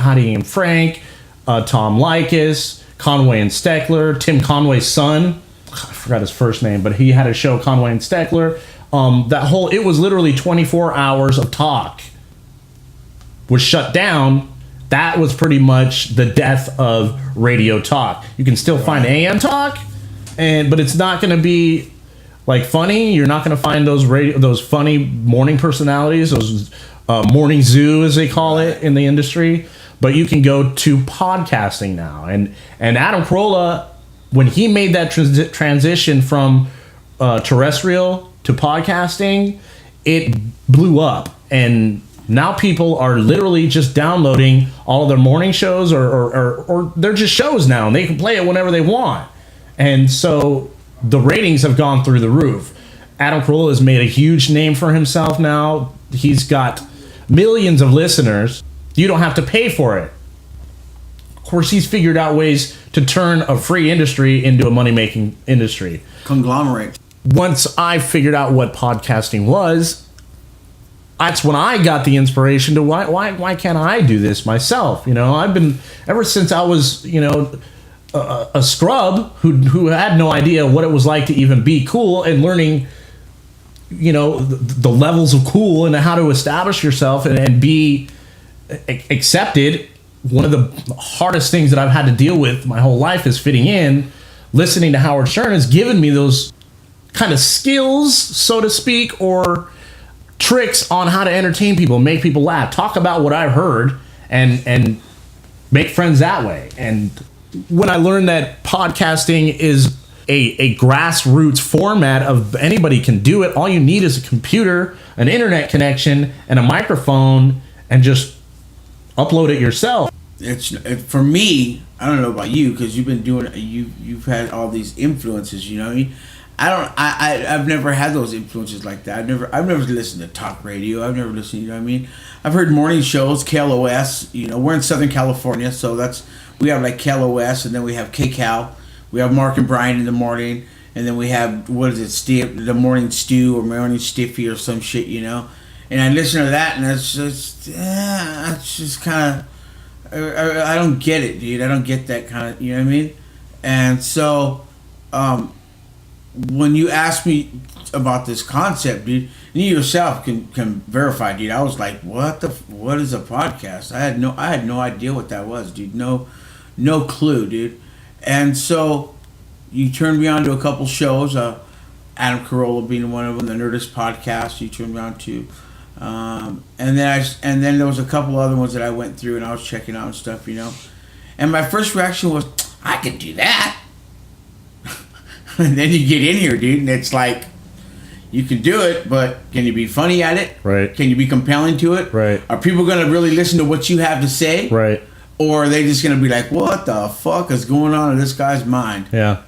Heidi and Frank, Tom Likas, Conway and Steckler, Tim Conway's son. I forgot his first name, but he had a show, Conway and Steckler. It was literally 24 hours of talk was shut down. That was pretty much the death of radio talk. You can still find AM talk, but it's not going to be like funny. You're not going to find those funny morning personalities, those morning zoo as they call it in the industry. But you can go to podcasting now, and Adam Carolla, when he made that transition from terrestrial to podcasting, it blew up, and now people are literally just downloading all of their morning shows, or they're just shows now, and they can play it whenever they want. And so the ratings have gone through the roof. Adam Carolla has made a huge name for himself now. He's got millions of listeners. You don't have to pay for it. Of course, he's figured out ways to turn a free industry into a money-making industry. Conglomerate. Once I figured out what podcasting was, that's when I got the inspiration to why can't I do this myself? I've been, ever since I was, a scrub who had no idea what it was like to even be cool, and learning, the levels of cool and how to establish yourself and be accepted. One of the hardest things that I've had to deal with my whole life is fitting in. Listening to Howard Stern has given me those kind of skills, so to speak, or tricks on how to entertain people, make people laugh, talk about what I've heard, and make friends that way. And when I learned that podcasting is a grassroots format of anybody can do it, all you need is a computer, an internet connection, and a microphone, and just upload it yourself. For me, I don't know about you, because you've been doing you've had all these influences, you know what I mean? I've never had those influences like that. I've never listened to talk radio. I've never listened, you know what I mean? I've heard morning shows, KLOS, we're in Southern California, so we have like KLOS, and then we have KCAL. We have Mark and Brian in the morning, and then we have, the morning stew or morning stiffy or some shit, And I listen to that, and it's just kind of, I don't get it, dude. I don't get that kind of, you know what I mean? And so, when you asked me about this concept, dude, you yourself can verify, dude. I was like, what is a podcast? I had no idea what that was, dude. No clue, dude. And so you turned me on to a couple shows, Adam Carolla being one of them, the Nerdist podcast. You turned me on to, and then there was a couple other ones that I went through and I was checking out and stuff, And my first reaction was, I could do that. And then you get in here, dude, and it's like, you can do it, but can you be funny at it? Right. Can you be compelling to it? Right. Are people going to really listen to what you have to say? Right. Or are they just going to be like, what the fuck is going on in this guy's mind? Yeah.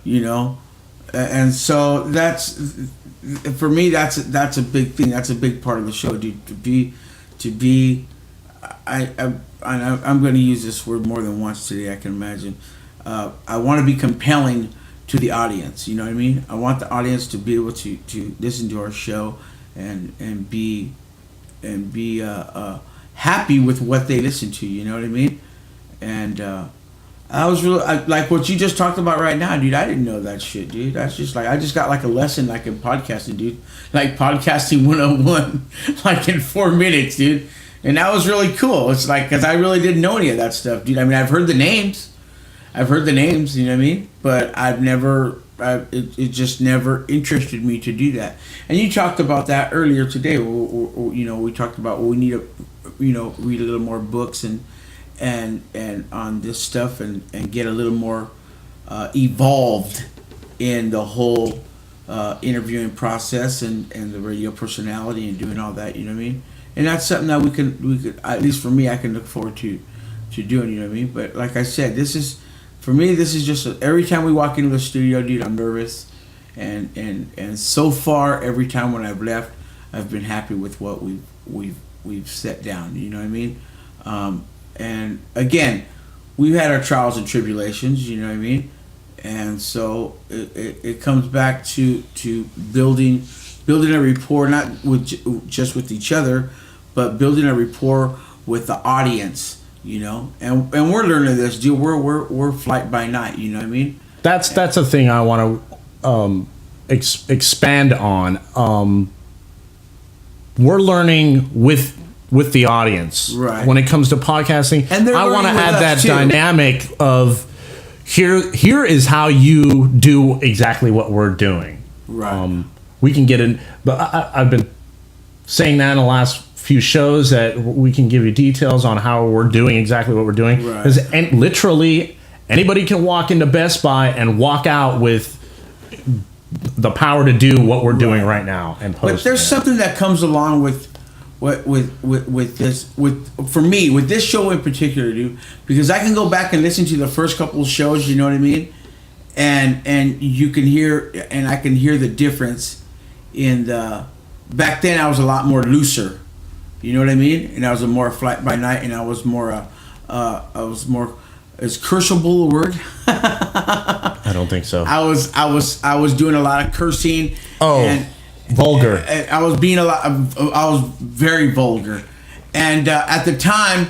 And so that's, for me, that's a big thing. That's a big part of the show, dude. To be, I'm going to use this word more than once today, I can imagine. I want to be compelling to the audience, you know what I mean? I want the audience to be able to listen to our show and be happy with what they listen to, you know what I mean? And I was really like what you just talked about right now, dude. I didn't know that shit, dude. That's just like, I just got like a lesson like in podcasting, dude. Like podcasting 101, like in 4 minutes, dude. And that was really cool. It's like, because I really didn't know any of that stuff, dude. I mean, I've heard the names, you know what I mean? But it just never interested me to do that. And you talked about that earlier today. We talked about we need to, read a little more books and on this stuff and get a little more evolved in the whole interviewing process and the radio personality and doing all that, you know what I mean? And that's something that we could, at least for me, I can look forward to doing, you know what I mean? But like I said, this is just every time we walk into the studio, dude, I'm nervous, and so far every time when I've left, I've been happy with what we've set down. You know what I mean? And again, we've had our trials and tribulations. You know what I mean? And so it comes back to building a rapport, not just with each other, but building a rapport with the audience. you know, and we're learning this, dude. We're flight by night, you know what I mean? That's a thing I want to expand on. We're learning with the audience, right? When it comes to podcasting, and I want to add that dynamic of here is how you do exactly what we're doing. Right. We can get in, but I've been saying that in the last few shows that we can give you details on how we're doing exactly what we're doing. Right. And literally anybody can walk into Best Buy and walk out with the power to do what we're doing right now and post. But there's something that comes along with this for me with this show in particular, dude, because I can go back and listen to the first couple of shows, you know what I mean, and you can hear, and I can hear the difference in the. Back then I was a lot more looser, you know what I mean, and I was a more flight by night, and I was more is curseable a word? I don't think so. I was doing a lot of cursing. And vulgar. I was being I was very vulgar, and at the time,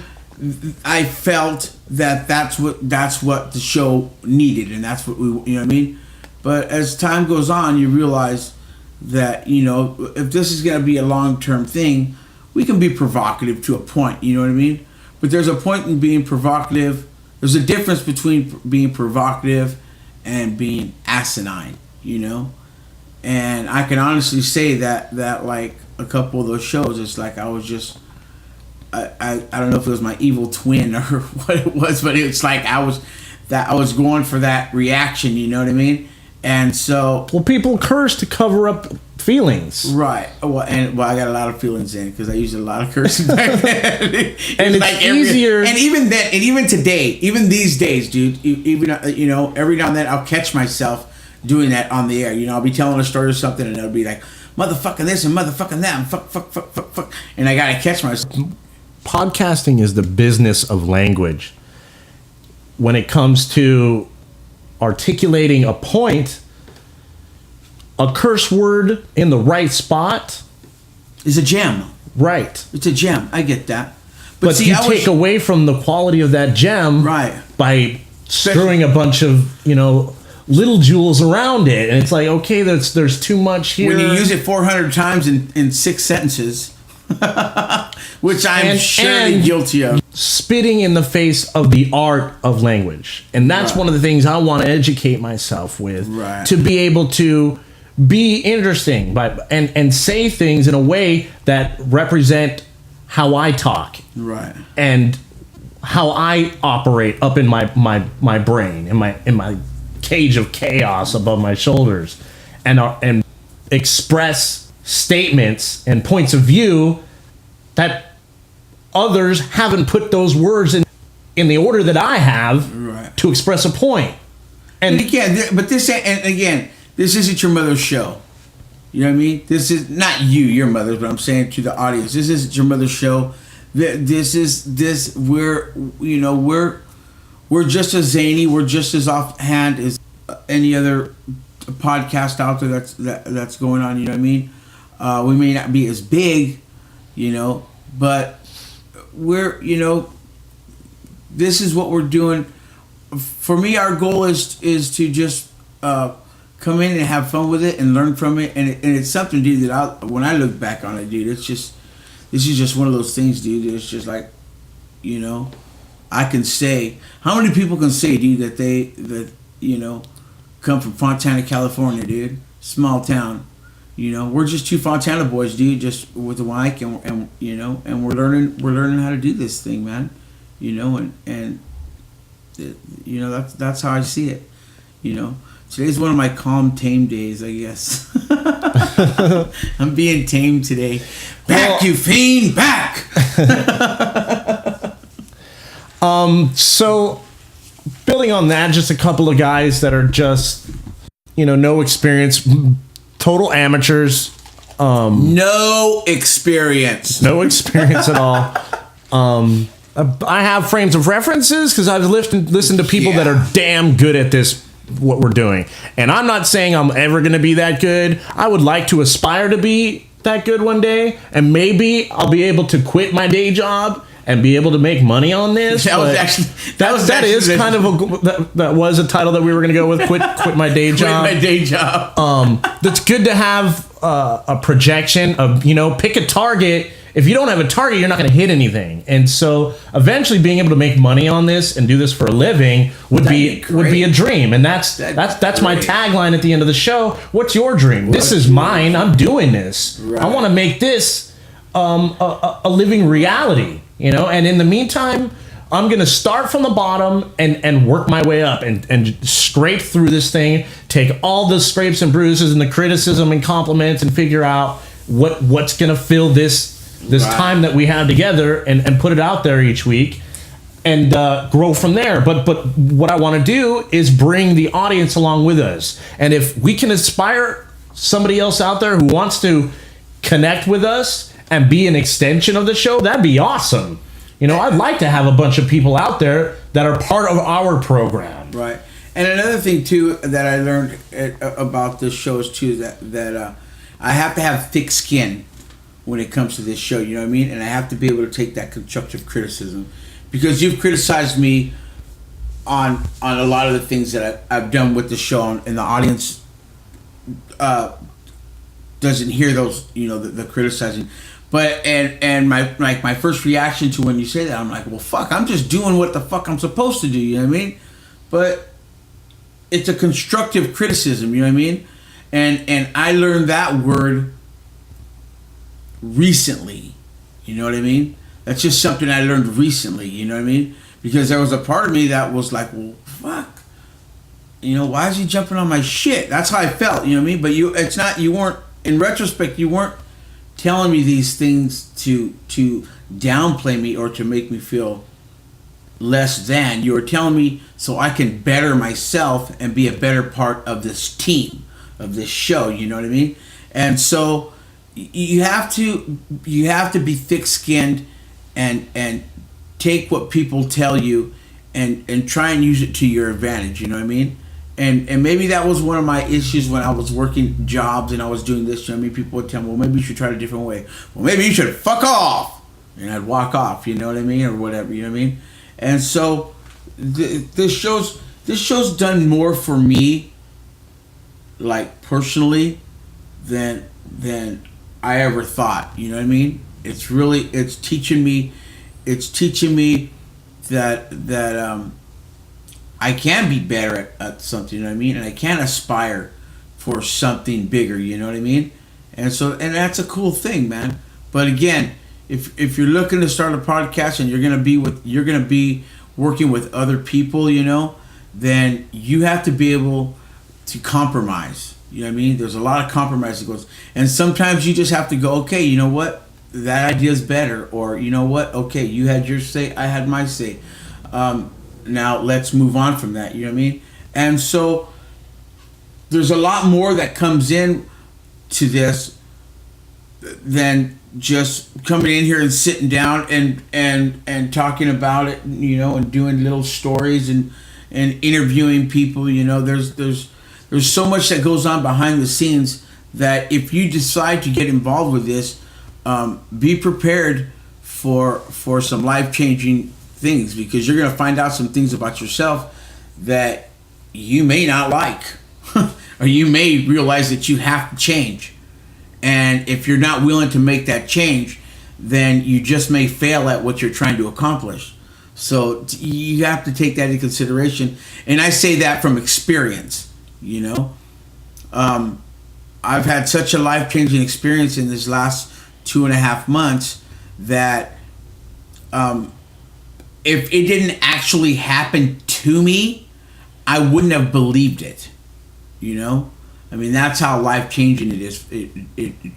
I felt that's what the show needed, and that's what we, you know what I mean. But as time goes on, you realize that, you know, if this is going to be a long-term thing, we can be provocative to a point, you know what I mean. But there's a point in being provocative. There's a difference between being provocative and being asinine, you know. And I can honestly say that like a couple of those shows, it's like I was just, I don't know if it was my evil twin or what it was, but it's like I was going for that reaction, you know what I mean? And so, well, people curse to cover up feelings, right? Well, I got a lot of feelings in because I used a lot of cursing back then. And it's like easier. And even then, and even today, even these days, dude. Even you know, every now and then I'll catch myself doing that on the air. You know, I'll be telling a story or something, and it'll be like, motherfucking this and motherfucking that, and fuck, and I gotta catch myself. Podcasting is the business of language. When it comes to articulating a point, a curse word in the right spot is a gem. Right. It's a gem. I get that. But see, you take away from the quality of that gem, right, by screwing a bunch of, you know, little jewels around it, and it's like, okay, there's too much here. When you use it 400 times in 6 sentences, which I'm surely guilty of. Spitting in the face of the art of language. And that's one of the things I want to educate myself with. Right. To be able to be interesting and say things in a way that represent how I talk. Right. And how I operate up in my brain, in my cage of chaos above my shoulders, and express statements and points of view that others haven't put those words in the order that I have, right, to express a point. And again, this isn't your mother's show. You know what I mean? This is not your mother's, but I'm saying to the audience, this isn't your mother's show. We're just as zany, we're just as offhand as any other podcast out there that's going on. You know what I mean? We may not be as big, you know, but we're, you know, this is what we're doing. For me, our goal is to just come in and have fun with it and learn from it, and it's something, dude, that when I look back on it, dude, this is just one of those things, dude. It's just like, you know, I can say, how many people can say, dude, that you know, come from Fontana, California, dude, small town. You know, we're just 2 Fontana boys, dude, just with a mic, and you know, and we're learning how to do this thing, man. You know, and you know, that's how I see it. You know, today's one of my calm, tame days, I guess. I'm being tame today. Back, you fiend, back. So building on that, just a couple of guys that are just, you know, no experience. Total amateurs. No experience. No experience at all. I have frames of references because I've listened to people that are damn good at this, what we're doing. And I'm not saying I'm ever going to be that good. I would like to aspire to be that good one day. And maybe I'll be able to quit my day job and be able to make money on this. That was but actually that is kind of that was a title that we were going to go with. Quit my day job. Quit my day job. That's good to have a projection of, pick a target. If you don't have a target, you're not going to hit anything. And so eventually being able to make money on this and do this for a living would be a dream. And that's my tagline at the end of the show. What's your dream? This is mine. I'm doing this. Right. I want to make this a living reality, And in the meantime, I'm going to start from the bottom and work my way up and scrape through this thing, take all the scrapes and bruises and the criticism and compliments and figure out what's going to fill this time that we have together and put it out there each week and grow from there. But what I want to do is bring the audience along with us. And if we can inspire somebody else out there who wants to connect with us and be an extension of the show, that'd be awesome. I'd like to have a bunch of people out there that are part of our program. Right. And another thing too that I learned about this show is too that I have to have thick skin when it comes to this show, you know what I mean? And I have to be able to take that constructive criticism, because you've criticized me on a lot of the things that I've done with the show, and the audience doesn't hear those, the criticizing. But and my first reaction to when you say that, I'm like, well, fuck, I'm just doing what the fuck I'm supposed to do, you know what I mean? But it's a constructive criticism, you know what I mean? And I learned that word recently, you know what I mean? That's just something I learned recently, you know what I mean? Because there was a part of me that was like, well, fuck, why is he jumping on my shit? That's how I felt, you know what I mean? But you weren't, in retrospect, you weren't telling me these things to downplay me or to make me feel less than. You were telling me so I can better myself and be a better part of this team, of this show, you know what I mean? And so you have to be thick-skinned and take what people tell you and try and use it to your advantage, you know what I mean? And maybe that was one of my issues when I was working jobs and I was doing this, you know what I mean? People would tell me, well, maybe you should try it a different way. Well, maybe you should fuck off. And I'd walk off, you know what I mean? Or whatever, you know what I mean? And so this show's done more for me, like personally, than I ever thought, you know what I mean? It's teaching me that I can be better at something, you know what I mean? And I can aspire for something bigger, you know what I mean? And that's a cool thing, man. But again, if you're looking to start a podcast and you're gonna be working with other people, then you have to be able to compromise. You know what I mean? There's a lot of compromise that goes, and sometimes you just have to go, okay, you know what? That idea is better, or you know what? Okay, you had your say, I had my say. Now let's move on from that. You know what I mean? And so there's a lot more that comes in to this than just coming in here and sitting down and talking about it, and doing little stories and interviewing people. There's so much that goes on behind the scenes that if you decide to get involved with this, be prepared for some life-changing things, because you're going to find out some things about yourself that you may not like or you may realize that you have to change. And if you're not willing to make that change, then you just may fail at what you're trying to accomplish. So you have to take that into consideration. And I say that from experience, I've had such a life-changing experience in this last 2.5 months that if it didn't actually happen to me, I wouldn't have believed it. I mean, that's how life-changing it is. It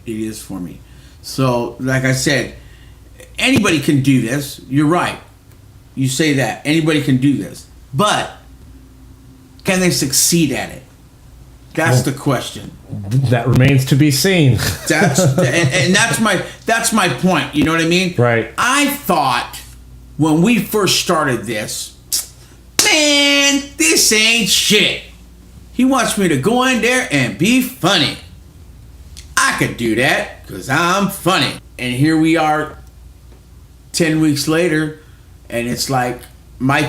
is for me. So, like I said, anybody can do this. You're right. You say that. Anybody can do this. But can they succeed at it? That's the question. That remains to be seen. And that's my point. You know what I mean? Right. I thought when we first started this, man, this ain't shit. He wants me to go in there and be funny. I could do that because I'm funny. And here we are 10 weeks later, and it's like my